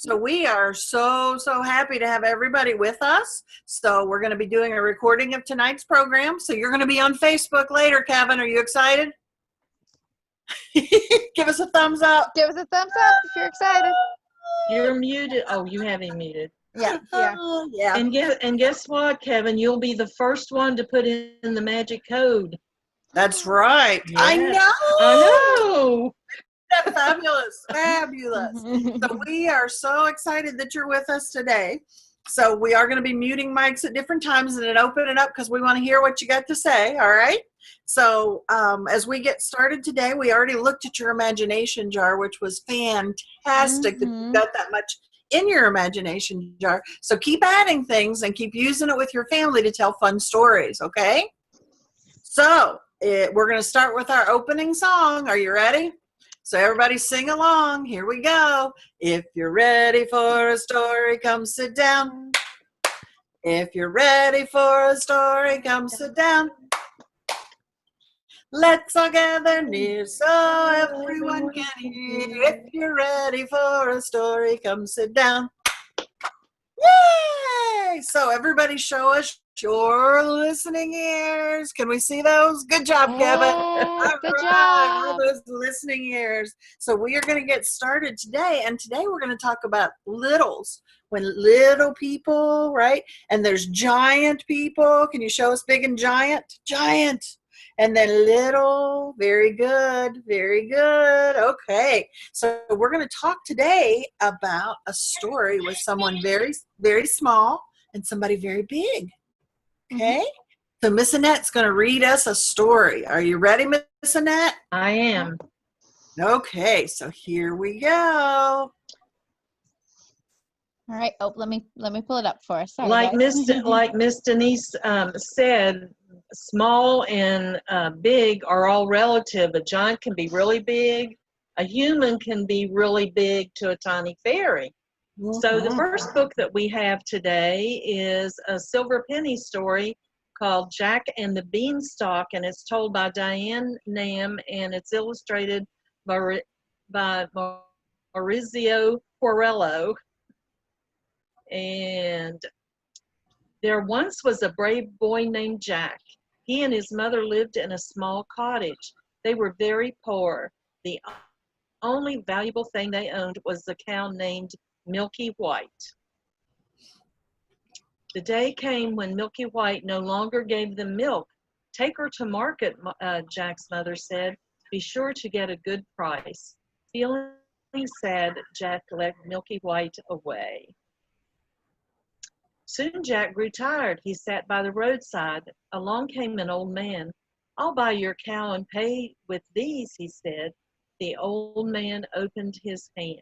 So we are so happy to have everybody with us. So we're going to be doing a recording of tonight's program. So you're going to be on Facebook later, Kevin. Are you excited? Give us a thumbs up. Give us a thumbs up if you're excited. You're muted. Oh, you have him muted. Yeah. Yeah. And guess what, Kevin? You'll be the first one to put in the magic code. That's right. Yes. I know. Fabulous. So we are so excited that you're with us today. So we are going to be muting mics at different times and then open it up because we want to hear what you got to say. All right. So as we get started today, we already looked at your imagination jar, which was fantastic that you got that much in your imagination jar. So keep adding things and keep using it with your family to tell fun stories. Okay. So we're going to start with our opening song. Are you ready? So everybody sing along. Here we go. If you're ready for a story, come sit down. If you're ready for a story, come sit down. Let's all gather near so everyone can hear. If you're ready for a story, come sit down. Yay! So everybody show us your listening ears. Can we see those? Good job, Kevin. Good job. All those listening ears. So we are going to get started today. And today we're going to talk about littles. When little people, right? And there's giant people. Can you show us big and giant? Giant. And then little. Very good. Very good. Okay. So we're going to talk today about a story with someone very, very small and somebody very big. Okay. So Miss Annette's going to read us a story. Are you ready, Miss Annette? I am. Okay. So here we go. All right. Oh, let me pull it up for us. Sorry, Like guys. Miss Denise said, small and big are all relative. A giant can be really big. A human can be really big to a tiny fairy. So the first book that we have today is a silver penny story called Jack and the Beanstalk, and it's told by Diane Nam, and it's illustrated by Maurizio Porello. And there once was a brave boy named Jack. He and his mother lived in a small cottage. They were very poor. The only valuable thing they owned was the cow named Milky White. The day came when Milky White no longer gave them milk. Take her to market, Jack's mother said. Be sure to get a good price. Feeling sad, Jack led Milky White away. Soon Jack grew tired. He sat by the roadside. Along came an old man. I'll buy your cow and pay with these, he said. The old man opened his hand.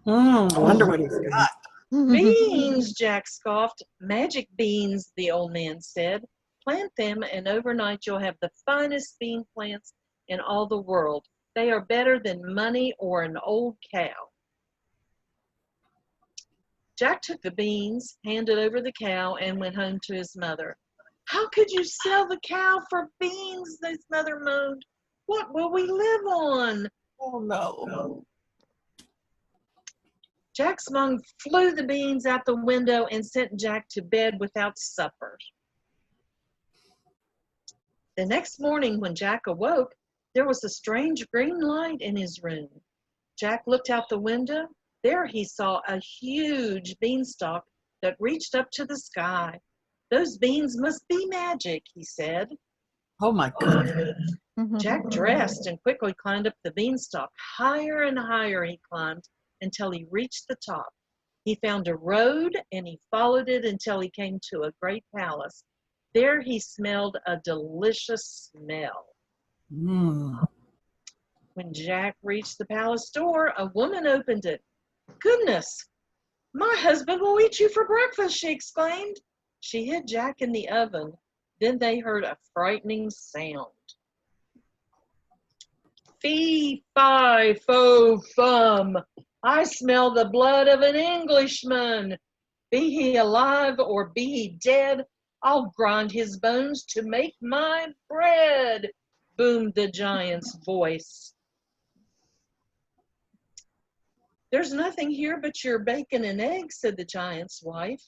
I wonder what he's got. Beans, Jack scoffed. Magic beans, the old man said. Plant them, and overnight you'll have the finest bean plants in all the world. They are better than money or an old cow. Jack took the beans, handed over the cow, and went home to his mother. How could you sell the cow for beans? His mother moaned. What will we live on? Oh, no. Jack's mom flew the beans out the window and sent Jack to bed without supper. The next morning when Jack awoke, there was a strange green light in his room. Jack looked out the window. There he saw a huge beanstalk that reached up to the sky. Those beans must be magic, he said. Oh, my goodness. Jack dressed and quickly climbed up the beanstalk. Higher and higher he climbed until he reached the top. He found a road and he followed it until he came to a great palace. There he smelled a delicious smell. When Jack reached the palace door, a woman opened it. Goodness, my husband will eat you for breakfast, she exclaimed. She hid Jack in the oven. Then they heard a frightening sound. Fee, fi, fo, fum. I smell the blood of an Englishman. Be he alive or be he dead, I'll grind his bones to make my bread, boomed the giant's voice. "There's nothing here but your bacon and eggs," said the giant's wife.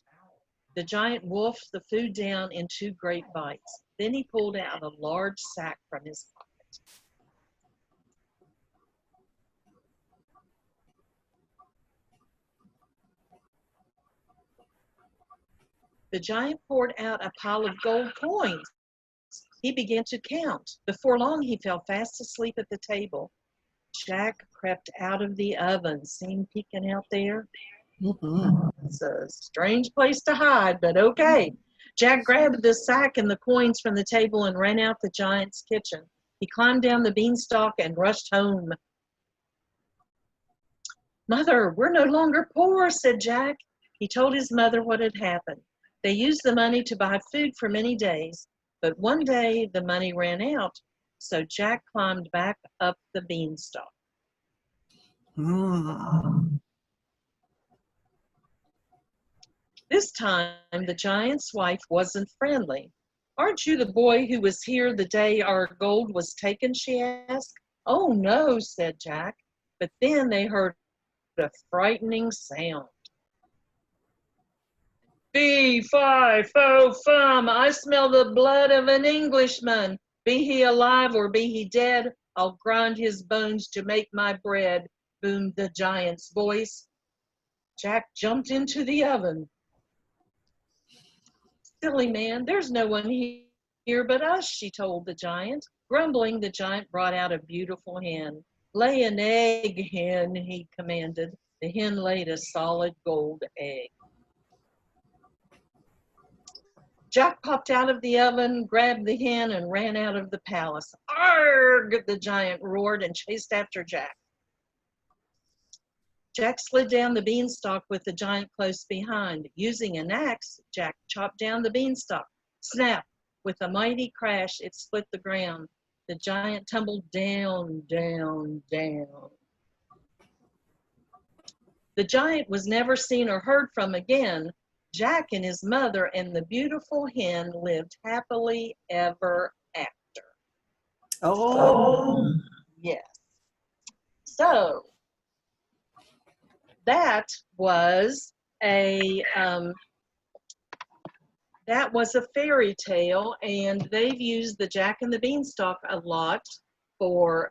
The giant wolfed the food down in 2 great bites. Then he pulled out a large sack from his pocket. The giant poured out a pile of gold coins. He began to count. Before long, he fell fast asleep at the table. Jack crept out of the oven. See him peeking out there? It's a strange place to hide, but okay. Jack grabbed the sack and the coins from the table and ran out the giant's kitchen. He climbed down the beanstalk and rushed home. "Mother, we're no longer poor," said Jack. He told his mother what had happened. They used the money to buy food for many days, but one day the money ran out, so Jack climbed back up the beanstalk. This time, the giant's wife wasn't friendly. "Aren't you the boy who was here the day our gold was taken?" she asked. "Oh, no," said Jack. But then they heard a frightening sound. "Fee, fi, fo, fum, I smell the blood of an Englishman. Be he alive or be he dead, I'll grind his bones to make my bread," boomed the giant's voice. Jack jumped into the oven. "Silly man, there's no one here but us," she told the giant. Grumbling, the giant brought out a beautiful hen. "Lay an egg, hen," he commanded. The hen laid a solid gold egg. Jack popped out of the oven, grabbed the hen, and ran out of the palace. "Arg!" the giant roared and chased after Jack. Jack slid down the beanstalk with the giant close behind. Using an axe, Jack chopped down the beanstalk. Snap! With a mighty crash, it split the ground. The giant tumbled down, down, down. The giant was never seen or heard from again. Jack and his mother and the beautiful hen lived happily ever after. Oh, Yes. So that was a fairy tale, and they've used the Jack and the Beanstalk a lot for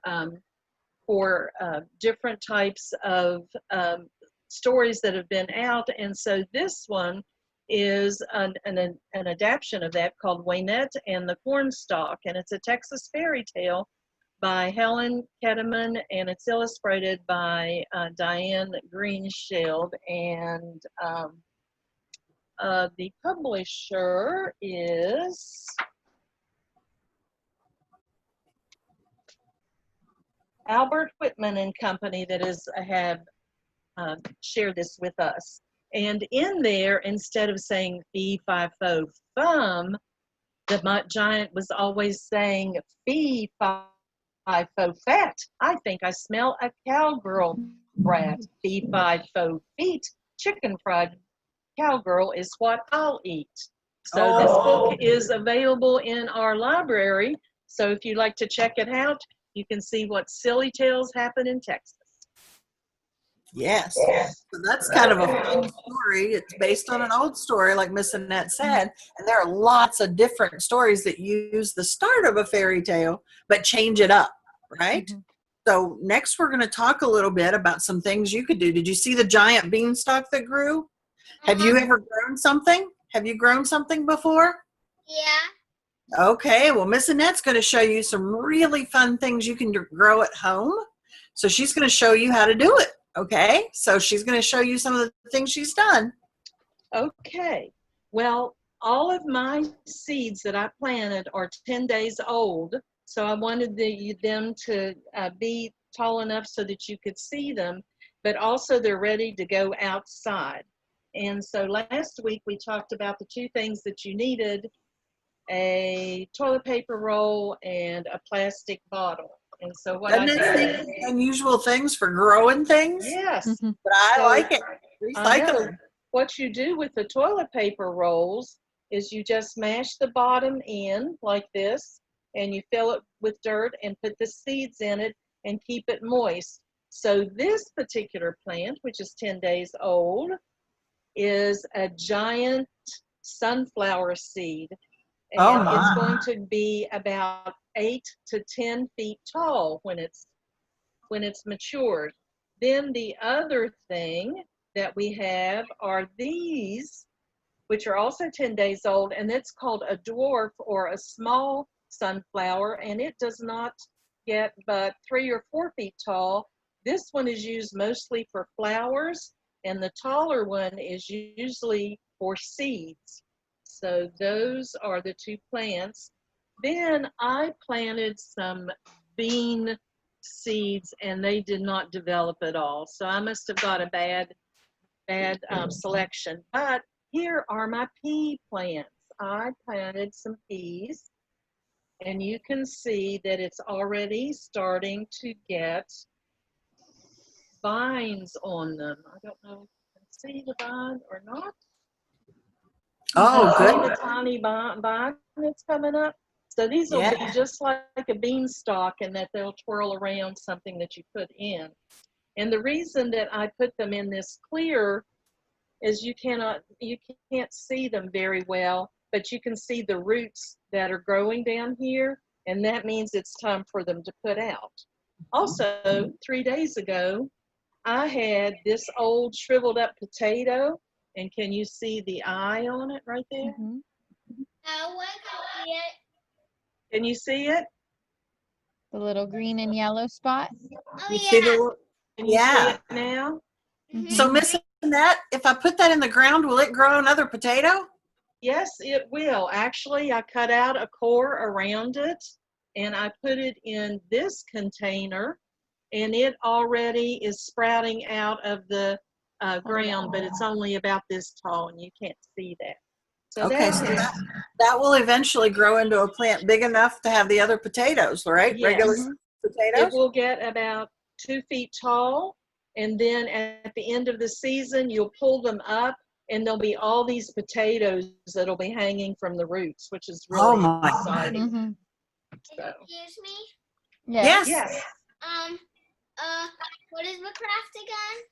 different types of stories that have been out. And so this one is an adaptation of that called Waynette and the Cornstalk, and it's a Texas fairy tale by Helen Ketteman, and it's illustrated by Diane Greenshield, and the publisher is Albert Whitman and Company, that have shared this with us. And in there, instead of saying fee, fi, fo, fum, the giant was always saying fee, fi, fo, fat. I think I smell a cowgirl brat. Fee, fi, fo, feet. Chicken fried cowgirl is what I'll eat. So this book is available in our library. So if you'd like to check it out, you can see what silly tales happen in Texas. yes. So that's kind of a fun story. It's based on an old story, like Miss Annette said, and there are lots of different stories that use the start of a fairy tale, but change it up, right? Mm-hmm. So next we're going to talk a little bit about some things you could do. Did you see the giant beanstalk that grew? Have you ever grown something? Have you grown something before? Yeah. Okay, well, Miss Annette's going to show you some really fun things you can grow at home. So she's going to show you how to do it, okay? So she's going to show you some of the things she's done. Okay, well, all of my seeds that I planted are 10 days old, so I wanted them to be tall enough so that you could see them, but also they're ready to go outside. And so last week we talked about the 2 things that you needed: a toilet paper roll and a plastic bottle. And so what Doesn't I it did, seem unusual things for growing things? yes, Mm-hmm. But I So, like it. I know. Recycle. What you do with the toilet paper rolls is you just mash the bottom in like this, and you fill it with dirt and put the seeds in it and keep it moist. So this particular plant, which is 10 days old, is a giant sunflower seed. Oh, And it's my. going to be about 8 to 10 feet tall when it's matured. Then the other thing that we have are these, which are also 10 days old, and it's called a dwarf or a small sunflower, and it does not get but 3 or 4 feet tall. This one is used mostly for flowers, and the taller one is usually for seeds. So those are the two plants. Then I planted some bean seeds, and they did not develop at all. So I must have got a bad selection. But here are my pea plants. I planted some peas, and you can see that it's already starting to get vines on them. I don't know if you can see the vine or not. Oh, See good. the tiny vine that's coming up? So these will be Yeah. just like a beanstalk, in that they'll twirl around something that you put in. And the reason that I put them in this clear is you can't see them very well, but you can see the roots that are growing down here, and that means it's time for them to put out. Also, 3 days ago, I had this old shriveled up potato, and can you see the eye on it right there? Mhm. I can see it. Can you see it? The little green and yellow spot. Oh, You see yeah. the, Can you see yeah. it now? So, Mhm. Miss Annette, if I put that in the ground, will it grow another potato? Yes, it will. Actually, I cut out a core around it, and I put it in this container, and it already is sprouting out of the ground, but it's only about this tall, and you can't see that. So Okay, that so is, that will eventually grow into a plant big enough to have the other potatoes, right? Regular yes, Mhm. it potatoes? will get about 2 feet tall, and then at the end of the season, you'll pull them up, and there'll be all these potatoes that'll be hanging from the roots, which is Oh, really my. exciting. Mhm. So, Excuse me. Yes. Yes. yes. Um, what is the craft again?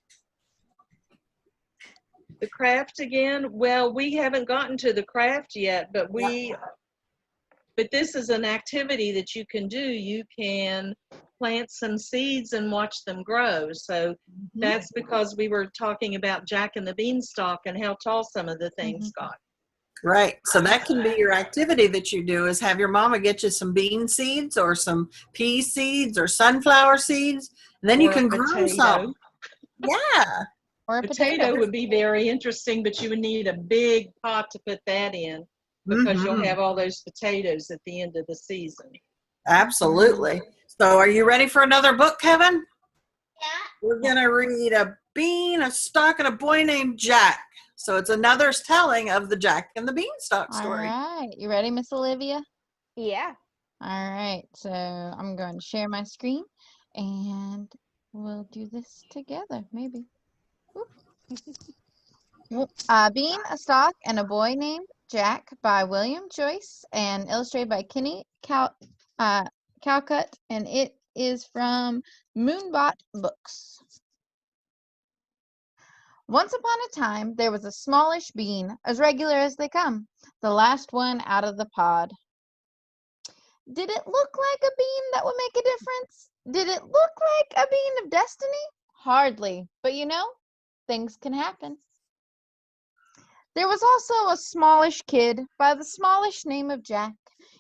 The craft again, well, we haven't gotten to the craft yet, but this is an activity that you can do. You can plant some seeds and watch them grow. So that's because we were talking about Jack and the Beanstalk and how tall some of the things got. Right. So that can be your activity that you do, is have your mama get you some bean seeds or some pea seeds or sunflower seeds. And then you Or a can grow potato. some. Yeah. Or a Potato would be very interesting, but you would need a big pot to put that in, because you'll Mhm. have all those potatoes at the end of the season. Absolutely. So are you ready for another book, Kevin? Yeah. We're going to read A Bean, a Stalk, and a Boy Named Jack. So it's another telling of the Jack and the Beanstalk All story. right. You ready, Miss Olivia? Yeah. All right. So I'm going to share my screen, and we'll do this together, maybe. Bean, a Stalk, and a Boy Named Jack by William Joyce, and illustrated by Kenny Calcutt, and it is from Moonbot Books. Once upon a time, there was a smallish bean, as regular as they come, the last one out of the pod. Did it look like a bean that would make a difference? Did it look like a bean of destiny? Hardly, but things can happen. There was also a smallish kid by the smallish name of Jack.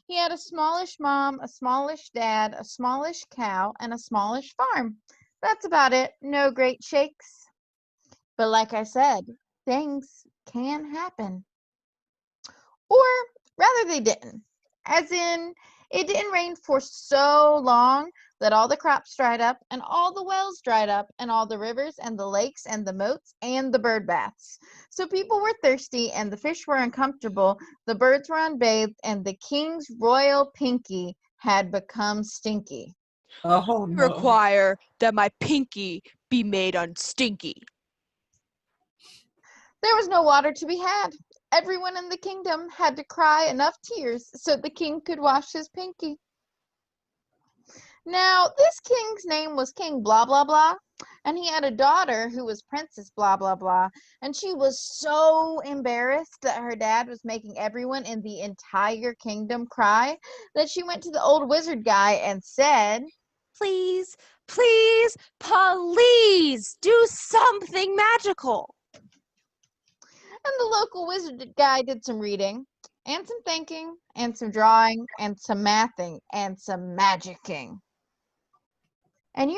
He had a smallish mom, a smallish dad, a smallish cow, and a smallish farm. That's about it. No great shakes. But like I said, things can happen. Or rather, they didn't. As in, it didn't rain for so long that all the crops dried up, and all the wells dried up, and all the rivers and the lakes and the moats and the bird baths. So people were thirsty, and the fish were uncomfortable, the birds were unbathed, and the king's royal pinky had become stinky. Oh, no. Require that my pinky be made unstinky. There was no water to be had. Everyone in the kingdom had to cry enough tears so the king could wash his pinky. Now, this king's name was King blah blah blah, and he had a daughter who was Princess blah blah blah, and she was so embarrassed that her dad was making everyone in the entire kingdom cry that she went to the old wizard guy and said, Please, please, please do something magical. and the local wizard guy did some reading and some thinking and some drawing and some mathing and some magicking. And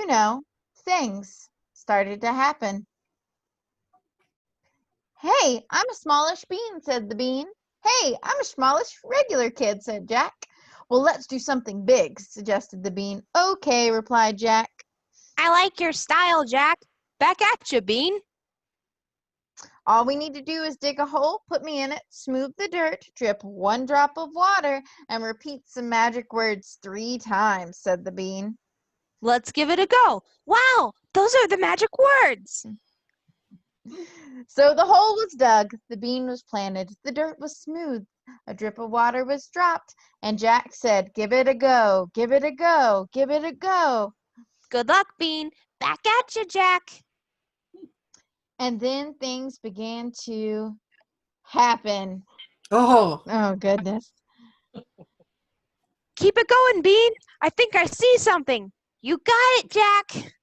things started to happen. Hey, I'm a smallish bean, said the bean. Hey, I'm a smallish regular kid, said Jack. Well, let's do something big, suggested the bean. Okay, replied Jack. I like your style, Jack. Back at you, Bean. All we need to do is dig a hole, put me in it, smooth the dirt, drip one drop of water, and repeat some magic words 3 times, said the bean. Let's give it a go. Wow, those are the magic words. So the hole was dug, the bean was planted, the dirt was smooth, a drip of water was dropped, and Jack said, give it a go, give it a go, give it a go. Good luck, Bean. Back at you, Jack. And then things began to happen. Oh, Oh, goodness. Keep it going, Bean. I think I see something. You got it, Jack.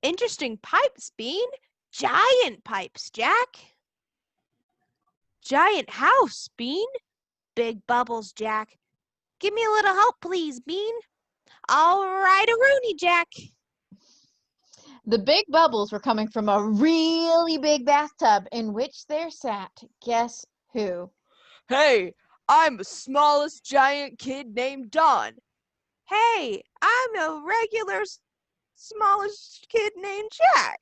Interesting pipes, Bean. Giant pipes, Jack. Giant house, Bean. Big bubbles, Jack. Give me a little help, please, Bean. All right, a Rooney, Jack. The big bubbles were coming from a really big bathtub in which there sat, guess who? Hey, I'm the smallest giant kid named Don. Hey, I'm a regular smallest kid named Jack.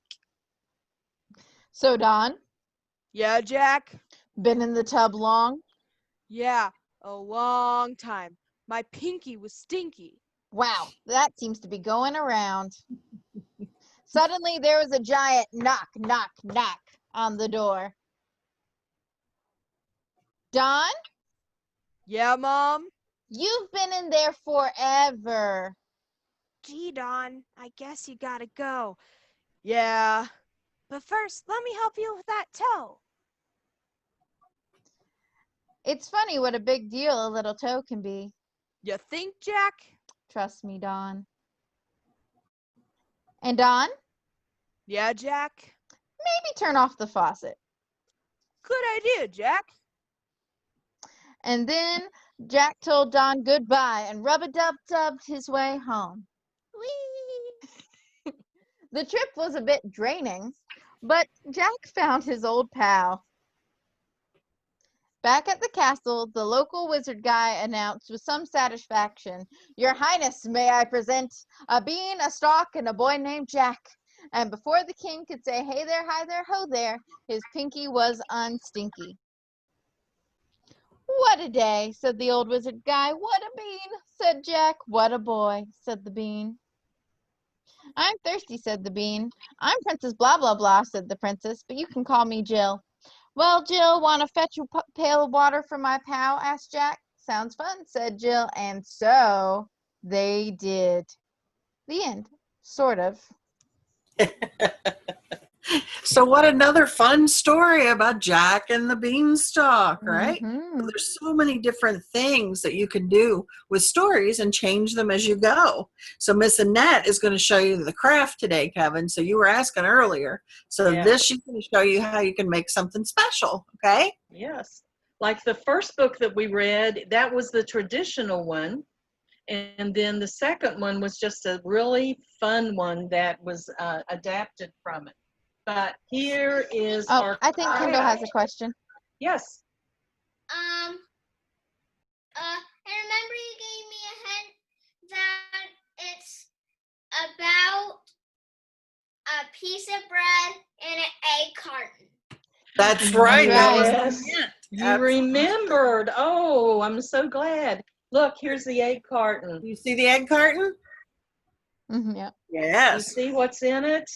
So, Don, Yeah, Jack? been in the tub long? Yeah, a long time. My pinky was stinky. Wow, that seems to be going around. Suddenly, there was a giant knock, knock, knock on the door. Don, Yeah, Mom? you've been in there forever. Gee, Don, I guess you gotta go. Yeah. But first, let me help you with that toe. It's funny what a big deal a little toe can be. You think, Jack? Trust me, Don. And Don, Yeah, Jack? maybe turn off the faucet. Good idea, Jack. And then Jack told Don goodbye and rub-a-dub-dubbed his way home. Whee! The trip was a bit draining, but Jack found his old pal. Back at the castle, the local wizard guy announced with some satisfaction, Your Highness, may I present a bean, a stalk, and a boy named Jack. And before the king could say, hey there, hi there, ho there, his pinky was unstinky. What a day, said the old wizard guy. What a bean, said Jack. What a boy, said the bean. I'm thirsty, said the bean. I'm Princess blah, blah, blah, said the princess, but you can call me Jill. Well, Jill, want to fetch a pail of water for my pal? Asked Jack. Sounds fun, said Jill, and so they did. The end. Sort of. so what another fun story about Jack and the Beanstalk, right? Mhm. There's so many different things that you can do with stories and change them as you go. So Miss Annette is going to show you the craft today, Kevin. So you were asking earlier. So Yeah. this she's going to show you how you can make something special, okay? Yes. Like the first book that we read, that was the traditional one. And then the second one was just a really fun one that was adapted from it. But here is Oh, our I think Kendall has a question. Yes. And remember you gave me a hint that it's about a piece of bread in an egg carton. That's right. That was Yes. the hint. You Absolutely. remembered. Oh, I'm so glad. Look, here's the egg carton. You see the egg carton? Yeah. You Yes. see what's in it?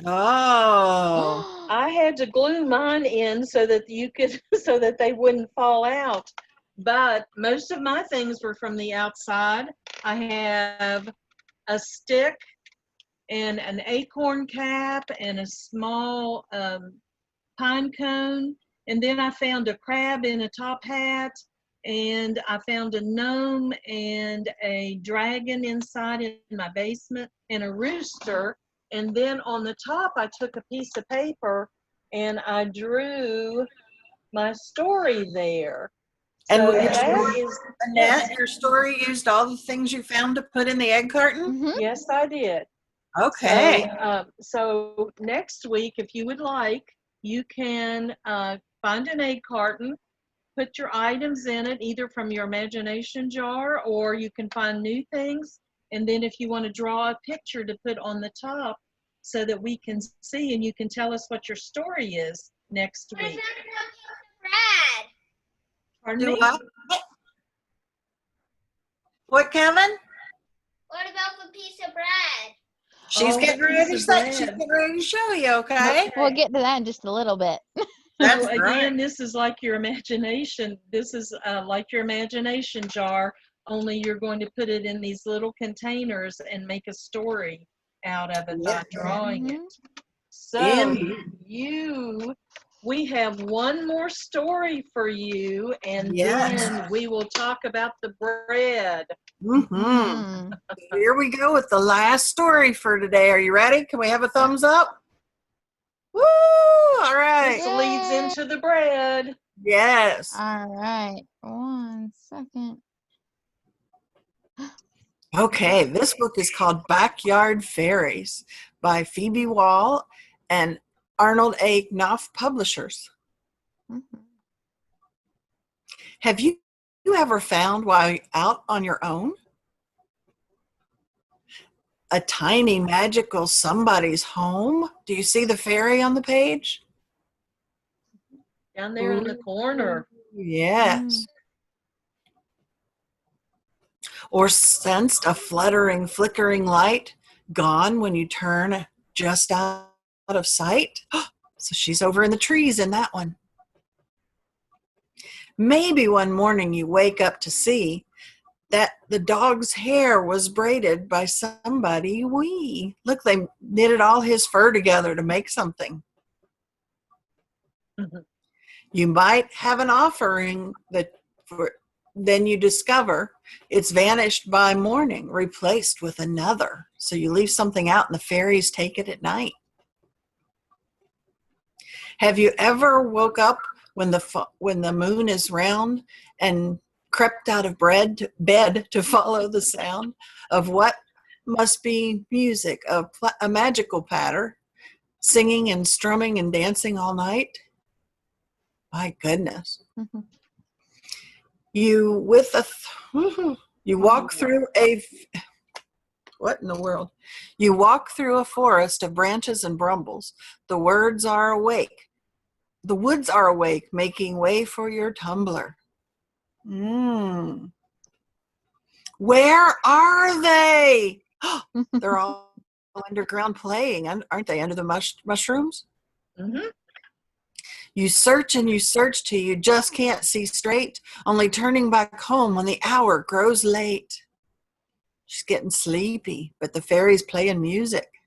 Oh. I had to glue mine in so that you could, so that they wouldn't fall out. But most of my things were from the outside. I have a stick and an acorn cap and a small pine cone. And then I found a crab in a top hat, and I found a gnome and a dragon inside in my basement and a rooster. And then on the top, I took a piece of paper and I drew my story there. And So which that one, is, Annette, your story used all the things you found to put in the egg carton? Mhm. yes, I did. Okay. So next week, if you would like, you can find an egg carton, put your items in it, either from your imagination jar, or you can find new things. And then if you want to draw a picture to put on the top so that we can see and you can tell us what your story is next What about week. Brad? Pardon Do me? I? What, Kevin? What about the piece of bread? She's Oh, getting the ready to piece of say, she's bread. getting ready to show you, okay? We'll get to that in just a little bit. That's So right. again, this is like your imagination. This is like your imagination jar, only you're going to put it in these little containers and make a story out of it by Yeah. drawing Mhm. it. So Indeed. we have one more story for you, and Yes. then we will talk about the bread. Mm-hmm. Mhm. Here we go with the last story for today. Are you ready? Can we have a thumbs up? Woo! All right. This leads into the bread. Yes. All right. 1 second. Okay. This book is called Backyard Fairies by Phoebe Wall and Arnold A. Knopf Publishers. Mhm. Have you ever found while out on your own a tiny magical somebody's home? Do you see the fairy on the page? Down there in the corner. Yes. Or sensed a fluttering, flickering light gone when you turn just out of sight? So she's over in the trees in that one. Maybe one morning you wake up to see that the dog's hair was braided by somebody wee. Look, they knitted all his fur together to make something. Mhm. You might have an offering then you discover it's vanished by morning, replaced with another. So you leave something out and the fairies take it at night. Have you ever woke up when the moon is round and crept out of bed to follow the sound of what must be music, a magical patter, singing and strumming and dancing all night? My goodness. Mhm. You walk through what in the world? You walk through a forest of branches and brambles. The woods are awake, making way for your tumbler. Where are they? They're all underground playing, aren't they? Under the mushrooms? Mhm. You search and you search till you just can't see straight, only turning back home when the hour grows late. She's getting sleepy, but the fairy's playing music.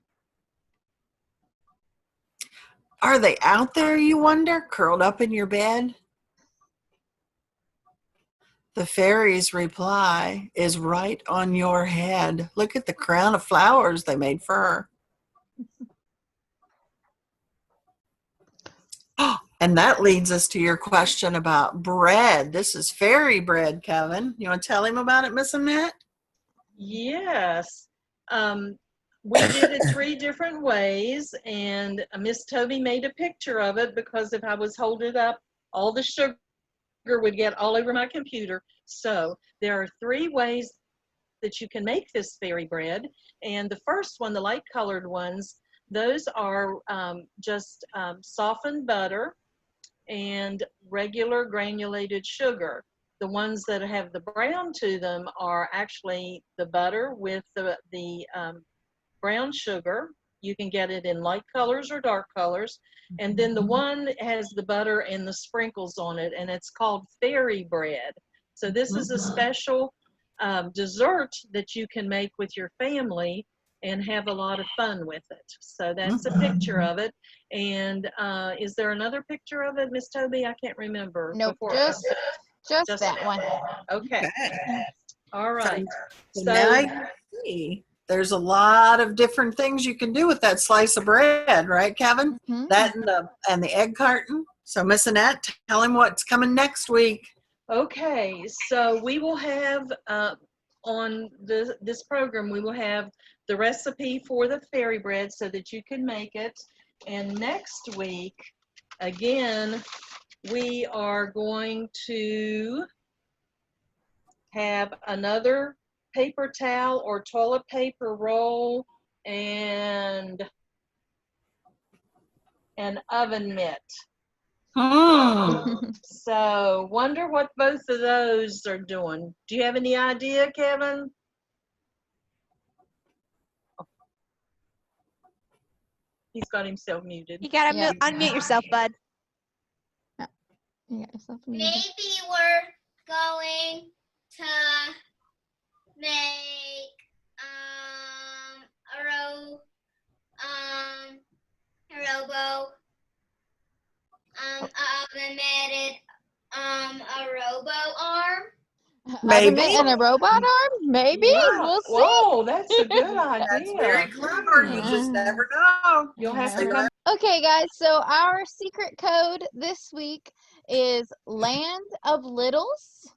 Are they out there, you wonder, curled up in your bed? The fairy's reply is right on your head. Look at the crown of flowers they made for her. And that leads us to your question about bread. This is fairy bread, Kevin. You want to tell him about it, Miss Annette? Yes. We did it 3 different ways, and Miss Toby made a picture of it because if I was holding it up, all the sugar would get all over my computer. So there are 3 ways that you can make this fairy bread. And the first one, the light colored ones, those are just softened butter and regular granulated sugar. The ones that have the brown to them are actually the butter with the brown sugar. You can get it in light colors or dark colors. And then the one has the butter and the sprinkles on it, and it's called fairy bread. So this is a special dessert that you can make with your family and have a lot of fun with it. So that's a picture of it. And is there another picture of it, Miss Toby? I can't remember. Nope, Before just that one. Okay. All right. So now you see there's a lot of different things you can do with that slice of bread, right, Kevin? Mhm. That and the egg carton. So Miss Annette, tell him what's coming next week. Okay, so we will have on this program, we will have the recipe for the fairy bread so that you can make it. And next week, again, we are going to have another paper towel or toilet paper roll and an oven mitt. So wonder what both of those are doing. Do you have any idea, Kevin? He's got himself muted. You gotta Yeah. unmute yourself, bud. You got yourself muted. Maybe we're going to make a robo automated a robo arm. Oven Maybe. mitt and a robot arm? Maybe. Yeah. We'll see. Whoa, that's a good idea. That's very clever. You just never know. You'll have to Never come. Okay, guys, so our secret code this week is Land of Littles.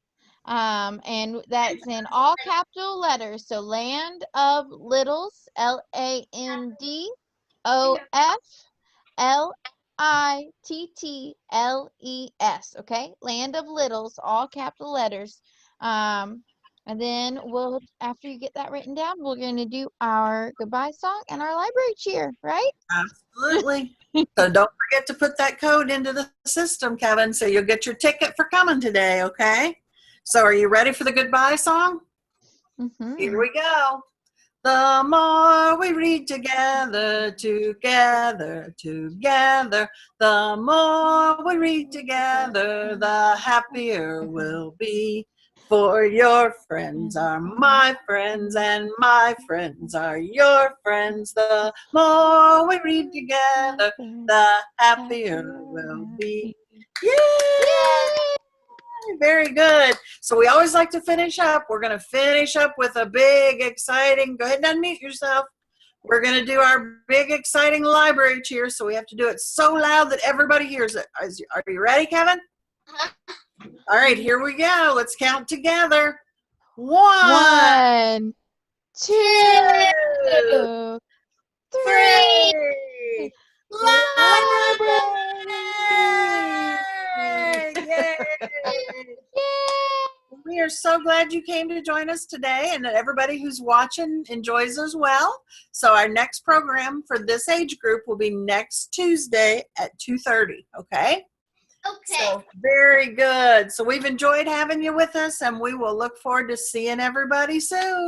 And that's in all capital letters. So Land of Littles, LandofLittles. Okay, Land of Littles, all capital letters. And then after you get that written down, we're going to do our goodbye song and our library cheer, right? Absolutely. So don't forget to put that code into the system, Kevin, so you'll get your ticket for coming today, okay? So are you ready for the goodbye song? Mm-hmm. Here we go. The more we read together, together, together, the more we read together, the happier we'll be. For your friends are my friends, and my friends are your friends. The more we read together, the happier we'll be. Yay! Very good. So we always like to finish up. We're going to finish up with a big, exciting, go ahead and unmute yourself. We're going to do our big, exciting library cheer. So we have to do it so loud that everybody hears it. Are you ready, Kevin? All right, here we go. Let's count together. 1, 2, 3. Library! Yay! We are so glad you came to join us today, and that everybody who's watching enjoys as well. So our next program for this age group will be next Tuesday at 2:30, okay? Okay. So very good. So we've enjoyed having you with us, and we will look forward to seeing everybody soon.